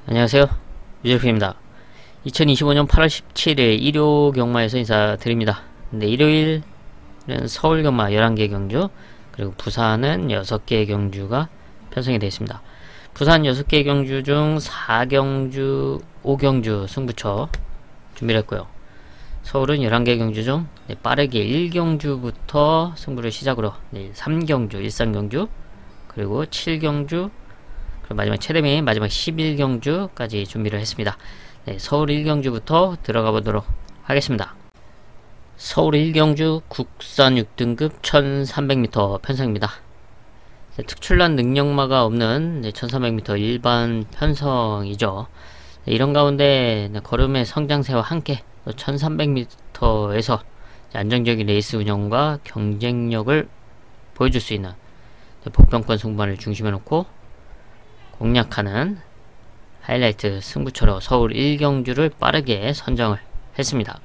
안녕하세요, 유재프입니다. 2025년 8월 17일 일요 경마에서 인사드립니다. 근데 일요일은 서울 경마 11개 경주, 그리고 부산은 6개 경주가 편성이 되어 있습니다. 부산 6개 경주 중 4경주, 5경주 승부처 준비를 했고요. 서울은 11개 경주 중 빠르게 1경주부터 승부를 시작으로 3경주, 13경주, 그리고 7경주, 그리고 마지막 최대메인 마지막 11경주까지 준비를 했습니다. 서울 1경주부터 들어가 보도록 하겠습니다. 서울 1경주 국산 6등급 1300m 편성입니다. 특출난 능력마가 없는 1300m 일반 편성이죠. 이런 가운데 걸음의 성장세와 함께 1300m에서 안정적인 레이스 운영과 경쟁력을 보여줄 수 있는 복병권 승부만을 중심에 놓고 공략하는 하이라이트 승부처로 서울 1경주를 빠르게 선정을 했습니다.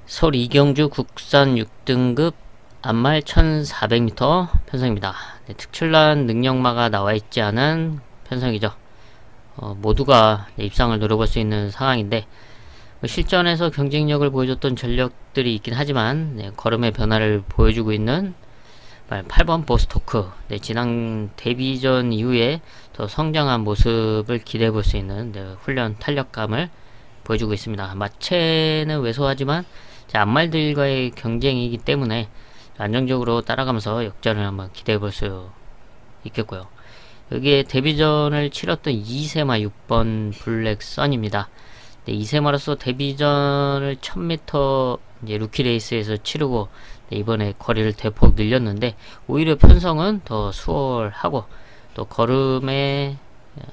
서울 2경주 국산 6등급 앞말 1400m 편성입니다. 특출난 능력마가 나와있지 않은 편성이죠. 모두가 입상을 노려볼 수 있는 상황인데 실전에서 경쟁력을 보여줬던 전력들이 있긴 하지만 걸음의 변화를 보여주고 있는 8번 보스토크, 지난 데뷔전 이후에 더 성장한 모습을 기대해 볼 수 있는 훈련 탄력감을 보여주고 있습니다. 마체는 왜소하지만 앞말들과의 경쟁이기 때문에 안정적으로 따라가면서 역전을 한번 기대해 볼 수 있겠고요. 여기에 데뷔전을 치렀던 2세마 6번 블랙선입니다. 2세마로서 데뷔전을 1000m 루키 레이스에서 치르고 이번에 거리를 대폭 늘렸는데 오히려 편성은 더 수월하고 또 걸음의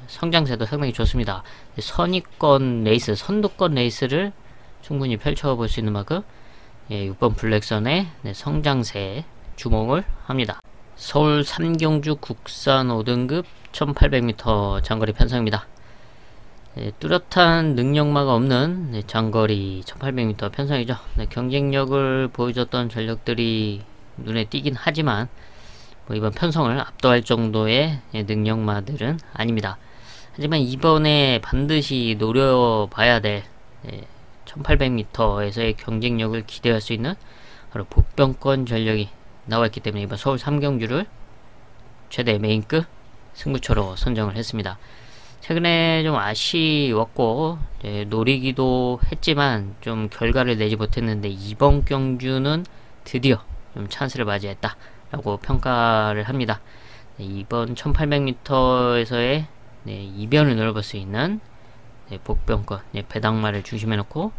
성장세도 상당히 좋습니다. 선위권 레이스, 선두권 레이스를 충분히 펼쳐볼 수 있는 만큼 6번 블랙선의 성장세에 주목을 합니다. 서울 3경주 국산 5등급 1800m 장거리 편성입니다. 뚜렷한 능력마가 없는 장거리 1800m 편성이죠. 경쟁력을 보여줬던 전력들이 눈에 띄긴 하지만 이번 편성을 압도할 정도의 능력마들은 아닙니다. 하지만 이번에 반드시 노려봐야 될 1800m에서의 경쟁력을 기대할 수 있는 바로 복병권 전력이 나와있기 때문에 이번 서울 3경주를 최대 메인급 승부처로 선정을 했습니다. 최근에 좀 아쉬웠고 노리기도 했지만 좀 결과를 내지 못했는데 이번 경주는 드디어 좀 찬스를 맞이했다 라고 평가를 합니다. 이번 1800m에서의 이변을 노려볼 수 있는 복병권 배당마를 중심에 놓고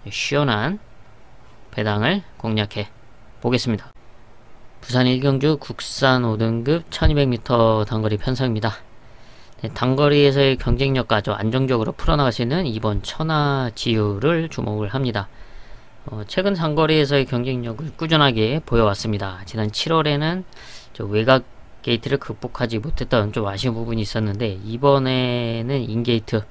시원한 배당을 공략해 보겠습니다. 부산 1경주 국산 5등급 1200m 단거리 편성입니다. 단거리에서의 경쟁력과 아주 안정적으로 풀어나갈 수 있는 이번 천하지유를 주목을 합니다. 최근 단거리에서의 경쟁력을 꾸준하게 보여왔습니다. 지난 7월에는 외곽 게이트를 극복하지 못했던 좀 아쉬운 부분이 있었는데 이번에는 인게이트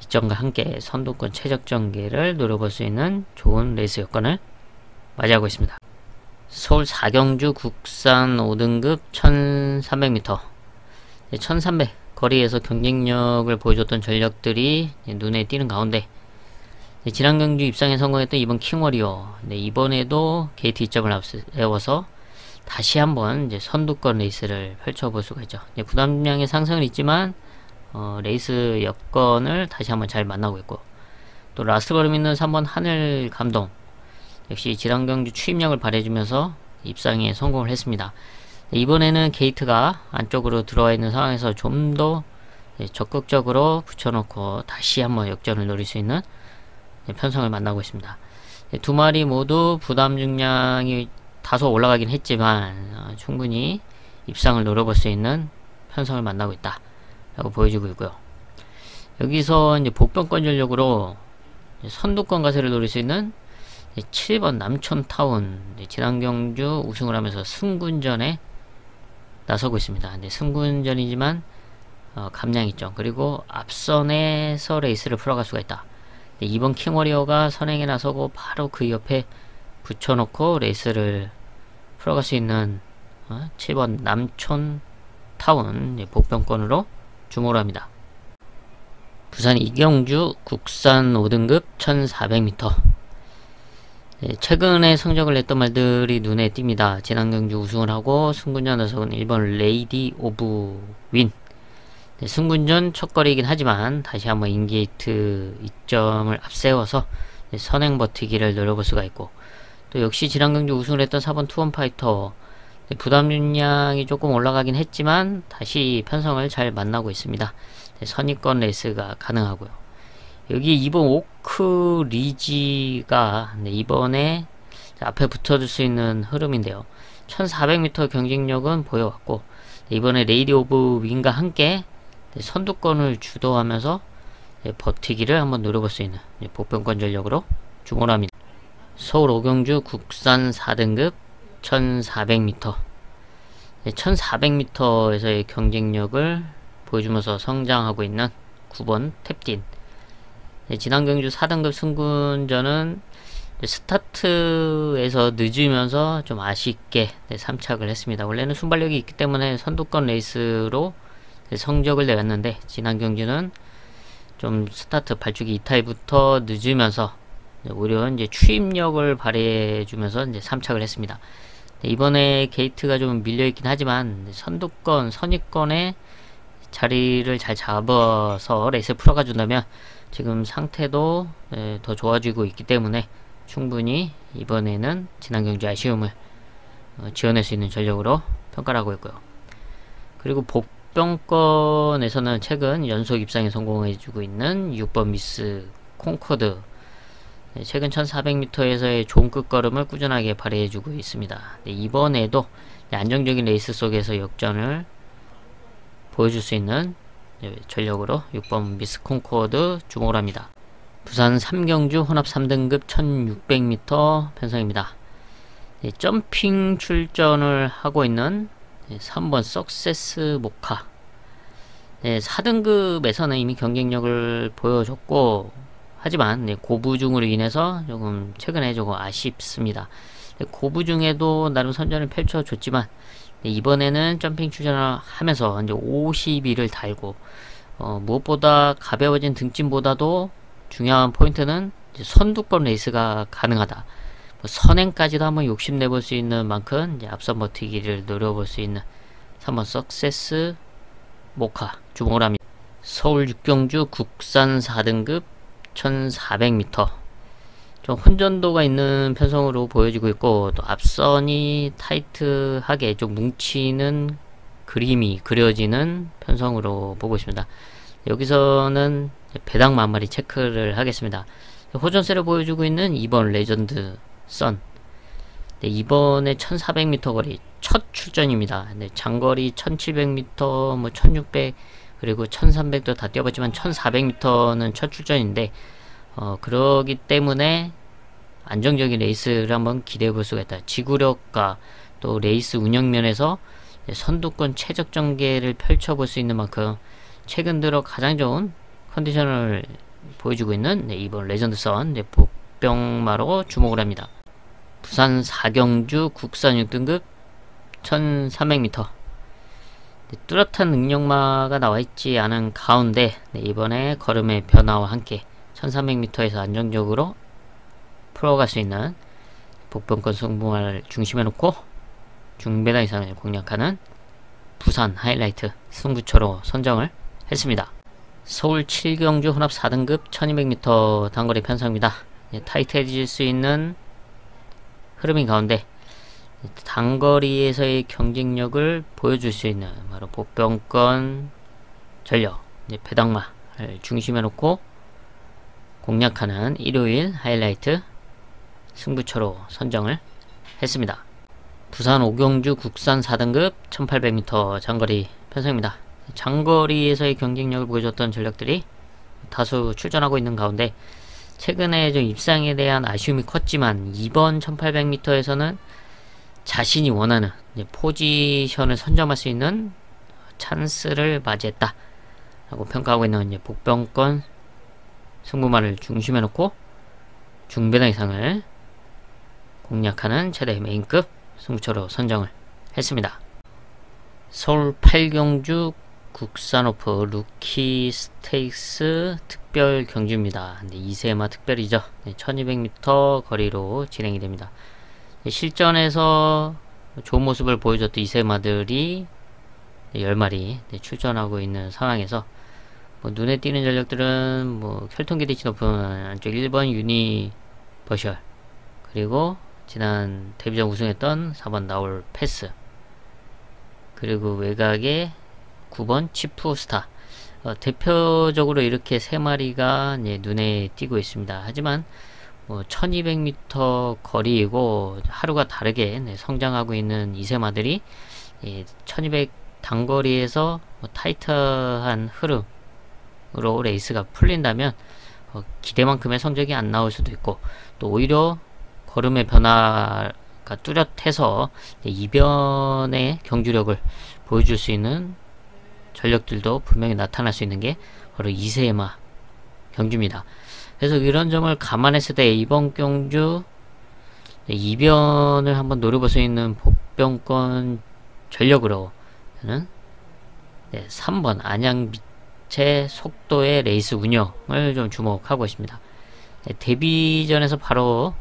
이점과 함께 선두권 최적전개를 노려볼 수 있는 좋은 레이스 여건을 맞이하고 있습니다. 서울 4경주 국산 5등급 1300m 1300 거리에서 경쟁력을 보여줬던 전력들이 눈에 띄는 가운데 지난 경주 입상에 성공했던 이번 킹워리어 이번에도 게이트 2점을 앞세워서 다시 한번 선두권 레이스를 펼쳐볼 수가 있죠. 부담량의 상승은 있지만 레이스 여건을 다시 한번 잘 만나고 있고 또 라스트 걸음 있는 3번 하늘 감동 역시 지난 경주 추임력을 발휘해주면서 입상에 성공을 했습니다. 이번에는 게이트가 안쪽으로 들어와 있는 상황에서 좀 더 적극적으로 붙여놓고 다시 한번 역전을 노릴 수 있는 편성을 만나고 있습니다. 두 마리 모두 부담 중량이 다소 올라가긴 했지만 충분히 입상을 노려볼 수 있는 편성을 만나고 있다 라고 보여주고 있고요. 여기서 이제 복병권 전력으로 선두권 가세를 노릴 수 있는 7번 남촌타운 지난 경주 우승을 하면서 승군전에 나서고 있습니다. 승군전이지만 감량 있죠. 그리고 앞선에서 레이스를 풀어갈 수가 있다. 이번 킹워리어가 선행에 나서고 바로 그 옆에 붙여놓고 레이스를 풀어갈 수 있는 7번 남촌타운 복병권으로 주목을 합니다. 부산 이경주 국산 5등급 1400m. 최근에 성적을 냈던 말들이 눈에 띕니다. 지난 경주 우승을 하고 승군전 나서는 1번 레이디 오브 윈. 승군전 첫거리이긴 하지만 다시 한번 인게이트 2점을 앞세워서 선행 버티기를 노려볼 수가 있고, 또 역시 지난 경주 우승을 했던 4번 투원 파이터, 부담 윤량이 조금 올라가긴 했지만 다시 편성을 잘 만나고 있습니다. 선입권 레이스가 가능하고요. 여기 2번 오크 리지가 이번에 앞에 붙어줄 수 있는 흐름인데요. 1400m 경쟁력은 보여왔고, 이번에 레이디 오브 윈과 함께 선두권을 주도하면서 버티기를 한번 노려볼 수 있는 복병권 전력으로 주목을 합니다. 서울 오경주 국산 4등급 1400m. 1400m에서의 경쟁력을 보여주면서 성장하고 있는 9번 탭딘. 지난 경주 4등급 승군전은 스타트에서 늦으면서 좀 아쉽게 3착을 했습니다. 원래는 순발력이 있기 때문에 선두권 레이스로 성적을 내왔는데, 지난 경주는 좀 스타트 발주기 이탈부터 늦으면서 오히려 이제 추임력을 발휘해주면서 이제 3착을 했습니다. 이번에 게이트가 좀 밀려있긴 하지만 선두권, 선입권에 자리를 잘 잡아서 레이스를 풀어가 준다면 지금 상태도 더 좋아지고 있기 때문에 충분히 이번에는 지난 경주 아쉬움을 지어낼 수 있는 전력으로 평가를 하고 있고요. 그리고 복병권에서는 최근 연속 입상에 성공해주고 있는 6번 미스 콩코드. 최근 1400m에서의 좋은 끝걸음을 꾸준하게 발휘해주고 있습니다. 이번에도 안정적인 레이스 속에서 역전을 보여줄 수 있는 전력으로 6번 미스 콩코드 주목을 합니다. 부산 3경주 혼합 3등급 1600m 편성입니다. 점핑 출전을 하고 있는 3번 석세스 모카. 4등급에서는 이미 경쟁력을 보여줬고, 하지만 고부중으로 인해서 조금 최근에 조금 아쉽습니다. 고부중에도 나름 선전을 펼쳐줬지만 이번에는 점핑 출전을 하면서 이제 52를 달고, 무엇보다 가벼워진 등짐보다도 중요한 포인트는 이제 선두권 레이스가 가능하다. 선행까지도 한번 욕심내볼 수 있는 만큼 이제 앞선 버티기를 노려볼 수 있는 3번 석세스 모카 주목을 합니다. 서울 6경주 국산 4등급 1400m. 좀 혼전도가 있는 편성으로 보여지고 있고, 또 앞선이 타이트하게 좀 뭉치는 그림이 그려지는 편성으로 보고 있습니다. 여기서는 배당 한 마리 체크를 하겠습니다. 호전세를 보여주고 있는 2번 레전드 선. 이번에 1400m 거리 첫 출전입니다. 장거리 1700m, 뭐 1600, 그리고 1300도 다 뛰어봤지만 1400m는 첫 출전인데, 그러기 때문에 안정적인 레이스를 한번 기대해 볼 수가 있다. 지구력과 또 레이스 운영면에서 선두권 최적 전개를 펼쳐볼 수 있는 만큼 최근 들어 가장 좋은 컨디션을 보여주고 있는 이번 레전드선 복병마로 주목을 합니다. 부산 4경주 국산 6등급 1300m. 뚜렷한 능력마가 나와있지 않은 가운데 이번에 걸음의 변화와 함께 1300m에서 안정적으로 풀어갈 수 있는 복병권 승부를 중심에 놓고 중배당 이상을 공략하는 부산 하이라이트 승부처로 선정을 했습니다. 서울 7경주 혼합 4등급 1200m 단거리 편성입니다. 타이트해질 수 있는 흐름인 가운데 단거리에서의 경쟁력을 보여줄 수 있는 바로 복병권 전력, 배당마를 중심에 놓고 공략하는 일요일 하이라이트 승부처로 선정을 했습니다. 부산 오경주 국산 4등급 1800m 장거리 편성입니다. 장거리에서의 경쟁력을 보여줬던 전력들이 다수 출전하고 있는 가운데 최근에 좀 입상에 대한 아쉬움이 컸지만 이번 1800m에서는 자신이 원하는 포지션을 선점할 수 있는 찬스를 맞이했다 라고 평가하고 있는 복병권 승부마를 중심에 놓고 중배당 이상을 공략하는 최대 메인급 승부처로 선정을 했습니다. 서울 8경주 국산오프 루키 스테이크스 특별 경주입니다. 근데 2세마 특별이죠. 1200m 거리로 진행이 됩니다. 실전에서 좋은 모습을 보여줬던 2세마들이 10마리 출전하고 있는 상황에서 눈에 띄는 전력들은 혈통 기대치 높은 안쪽 1번 유니버셜, 그리고 지난 데뷔전 우승했던 4번 나올 패스, 그리고 외곽에 9번 치프 스타, 대표적으로 이렇게 3마리가 눈에 띄고 있습니다. 하지만 1200m 거리이고 하루가 다르게 성장하고 있는 2세마들이 1200 단거리에서 타이트한 흐름으로 레이스가 풀린다면 기대만큼의 성적이 안 나올 수도 있고, 또 오히려 걸음의 변화가 뚜렷해서 이변의 경주력을 보여줄 수 있는 전력들도 분명히 나타날 수 있는 게 바로 2세마 경주입니다. 그래서 이런 점을 감안했을 때 이번 경주 이변을 한번 노려볼 수 있는 복병권 전력으로 저는 3번 안양빛의 속도의 레이스 운영을 좀 주목하고 있습니다. 데뷔전에서 바로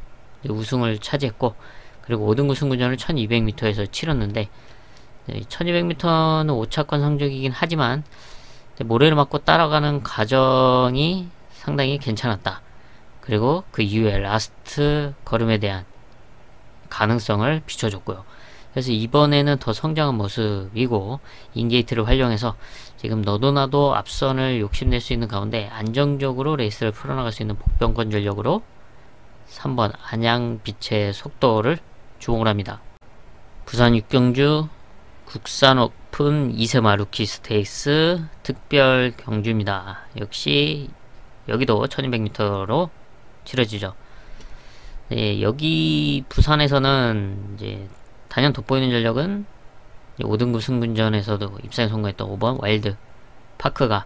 우승을 차지했고, 그리고 5등급 승부전을 1200m에서 치렀는데 1200m는 5차권 성적이긴 하지만 모래를 맞고 따라가는 과정이 상당히 괜찮았다. 그리고 그 이후에 라스트 걸음에 대한 가능성을 비춰줬고요. 그래서 이번에는 더 성장한 모습이고, 인게이트를 활용해서 지금 너도나도 앞선을 욕심낼 수 있는 가운데 안정적으로 레이스를 풀어나갈 수 있는 복병권 전력으로 3번 안양빛의 속도를 주목을 합니다. 부산 6경주 국산 오픈 2세마 루키 스테이크스 특별 경주입니다. 역시 여기도 1200m로 치러지죠. 네, 여기 부산에서는 이제 단연 돋보이는 전력은 5등급 승분전에서도 입상에 성공했던 5번 와일드 파크가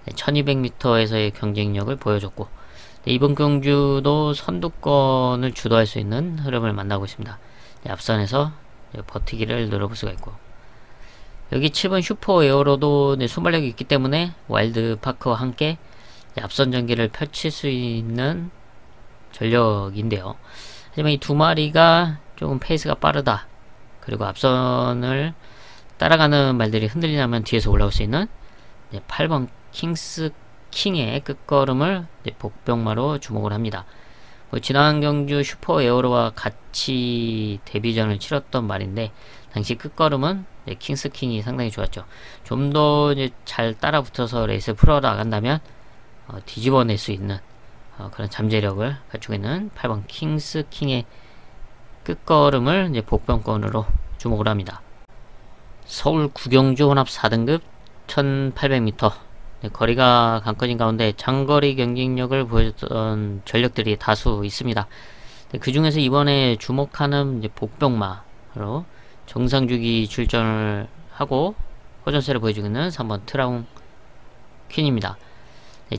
1200m에서의 경쟁력을 보여줬고, 이번 경주도 선두권을 주도할 수 있는 흐름을 만나고 있습니다. 앞선에서 버티기를 노려볼 수가 있고, 여기 7번 슈퍼 에어로도 순발력이 있기 때문에 와일드 파크와 함께 앞선 전개를 펼칠 수 있는 전력인데요. 하지만 이 두 마리가 조금 페이스가 빠르다, 그리고 앞선을 따라가는 말들이 흔들리면 뒤에서 올라올 수 있는 8번 킹스 킹의 끝걸음을 복병마로 주목을 합니다. 지난 경주 슈퍼 에어로와 같이 데뷔전을 치렀던 말인데, 당시 끝걸음은 킹스 킹이 상당히 좋았죠. 좀 더 잘 따라붙어서 레이스를 풀어나간다면 뒤집어낼 수 있는 그런 잠재력을 갖추고 있는 8번 킹스 킹의 끝걸음을 복병권으로 주목을 합니다. 서울 구경주 혼합 4등급 1800m, 거리가 강건인 가운데 장거리 경쟁력을 보여줬던 전력들이 다수 있습니다. 그 중에서 이번에 주목하는 복병마로 정상주기 출전을 하고 호전세를 보여주고 있는 3번 트라운 퀸입니다.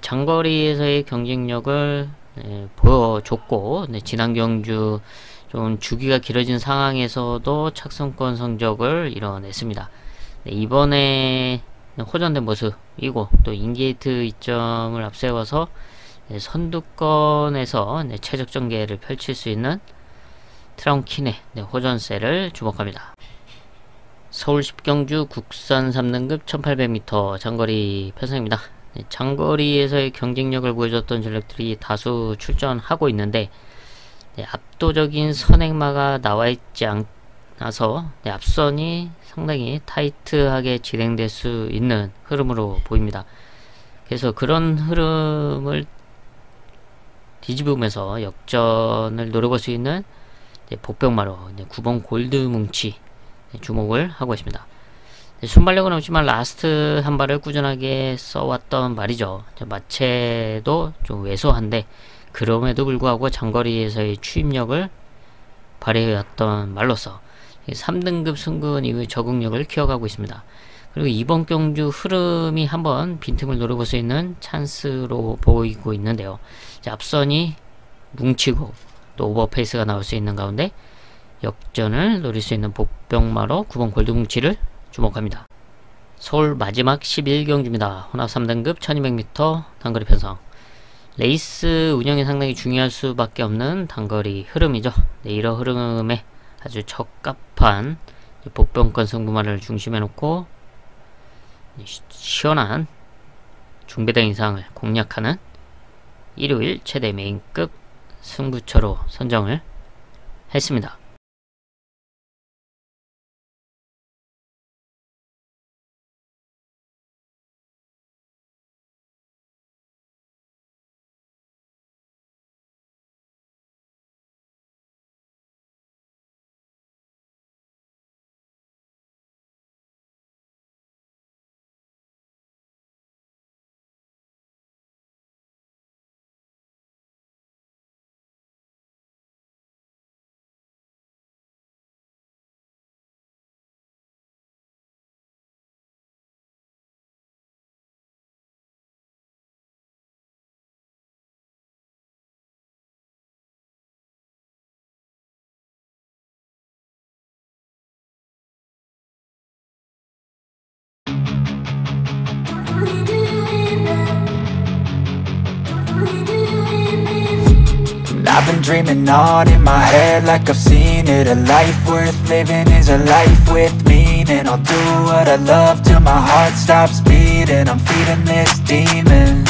장거리에서의 경쟁력을 보여줬고, 지난 경주 좀 주기가 길어진 상황에서도 착선권 성적을 이뤄냈습니다. 이번에 호전된 모습이고, 또 인게이트 이점을 앞세워서 선두권에서 최적 전개를 펼칠 수 있는 트라운킨의 호전세를 주목합니다. 서울 10경주 국산 3등급 1800m 장거리 편성입니다. 장거리에서의 경쟁력을 보여줬던 전력들이 다수 출전하고 있는데, 압도적인 선행마가 나와있지 않아서 앞선이 상당히 타이트하게 진행될 수 있는 흐름으로 보입니다. 그래서 그런 흐름을 뒤집으면서 역전을 노려볼 수 있는 복병마로 9번 골드 뭉치 주목을 하고 있습니다. 순발력은 없지만 라스트 한 발을 꾸준하게 써왔던 말이죠. 마체도 좀 왜소한데 그럼에도 불구하고 장거리에서의 추임력을 발휘해왔던 말로서 3등급 승근 이후의 적응력을 키워가고 있습니다. 그리고 이번 경주 흐름이 한번 빈틈을 노려볼 수 있는 찬스로 보이고 있는데요. 앞선이 뭉치고 또 오버페이스가 나올 수 있는 가운데 역전을 노릴 수 있는 복병마로 9번 골드 뭉치를 주목합니다. 서울 마지막 11경주입니다. 혼합 3등급 1200m 단거리 편성. 레이스 운영이 상당히 중요할 수밖에 없는 단거리 흐름이죠. 네, 이런 흐름에 아주 적합한 복병권 승부만을 중심에 놓고 시원한 중배당 이상을 공략하는 일요일 최대 메인급 승부처로 선정을 했습니다. I've been dreaming on in my head like I've seen it. A life worth living is a life with meaning. I'll do what I love till my heart stops beating. I'm feeding this demon.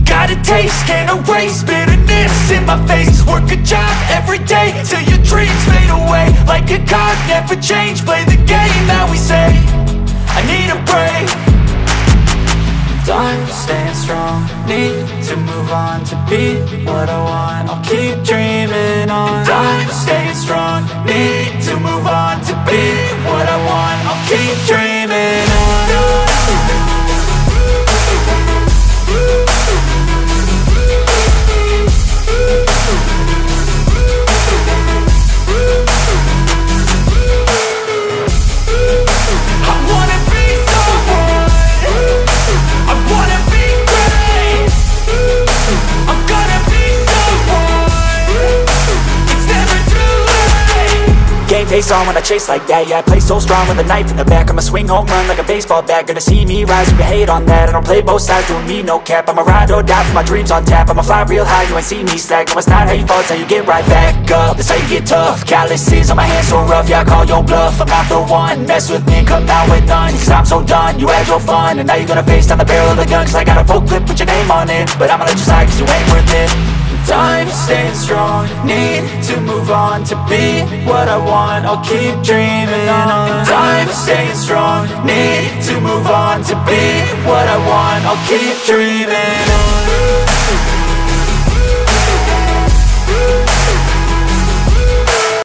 Got a taste, can't erase bitterness in my face. Work a job every day till your dreams fade away. Like a card, never change, play the game that we say. I need a break. I'm staying strong, need to move on to be what I want. I'll keep dreaming on. I'm staying strong, need to move on to be what I want. I'll keep dreaming on. Face on when I chase like that. Yeah, I play so strong with a knife in the back. I'ma swing home run like a baseball bat. Gonna see me rise, you can hate on that. I don't play both sides, doing me no cap. I'ma ride or die for my dreams on tap. I'ma fly real high, you ain't see me slack. No, it's not how you fall, it's how you get right back up. That's how you get tough. Calluses on my hands so rough, yeah, I call your bluff. I'm not the one, mess with me and come out with none. Cause I'm so done, you had your fun. And now you're gonna face down the barrel of the gun. Cause I got a full clip with your name on it. But I'ma let you slide cause you ain't worth it. I'm staying strong, need to move on to be what I want. I'll keep dreaming on. I'm staying strong, need to move on to be what I want. I'll keep dreaming on.